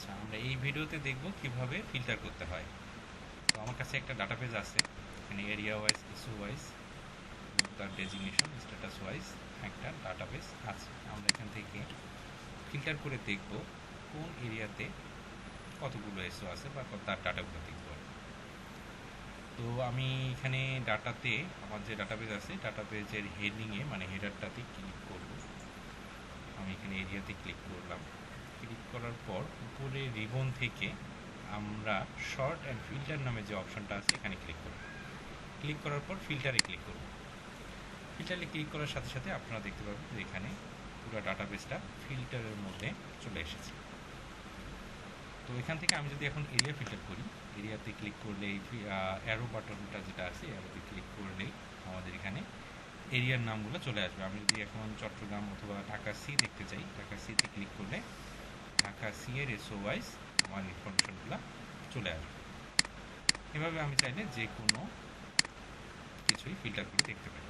আচ্ছা, আমরা এই ভিডিওতে দেখব কিভাবে ফিল্টার করতে হয়। তো আমার কাছে একটা ডাটাবেজ আছে, এখানে এরিয়া ওয়াইজ, ইস্যু ওয়াইজ, তার ডেজিগনেশন, স্ট্যাটাস ওয়াইজ একটা ডাটাবেজ আছে। আমরা এখান থেকে ফিল্টার করে দেখব কোন এরিয়াতে কতগুলো ইস্যু আছে বা তার ডাটাগুলো দেখব। তো আমি এখানে ডাটাতে আমার যে ডাটাবেজ আছে, ডাটাবেজের হেডিংয়ে মানে হেডারটাতে ক্লিক করব। আমি এখানে এরিয়াতে ক্লিক করলাম। ক্লিক করার পর উপরে রিবন থেকে আমরা শর্ট অ্যান্ড ফিল্টার নামে যে অপশনটা আছে এখানে ক্লিক করব। ক্লিক করার পর ফিল্টারে ক্লিক করব। ফিল্টারে ক্লিক করার সাথে সাথে আপনারা দেখতে পাবেন যে এখানে পুরো ডাটাবেসটা ফিল্টারের মধ্যে চলে এসেছে। তো এখান থেকে আমি যদি এখন এরিয়া ফিল্টার করি, এরিয়াতে ক্লিক করলে এই অ্যারো বাটনটা যেটা আছে, অ্যারোতে ক্লিক করলেই আমাদের এখানে এরিয়ার নামগুলো চলে আসবে। আমি যদি এখন চট্টগ্রাম অথবা ঢাকা সি দেখতে চাই, ঢাকা সিতে ক্লিক করলে ঢাকা সি এর এসও ওয়াইজ আমার ইনফরমেশনগুলো চলে আসবে। এভাবে আমি চাইলে যে কোনো কিছুই ফিল্টার করে দেখতে পারি।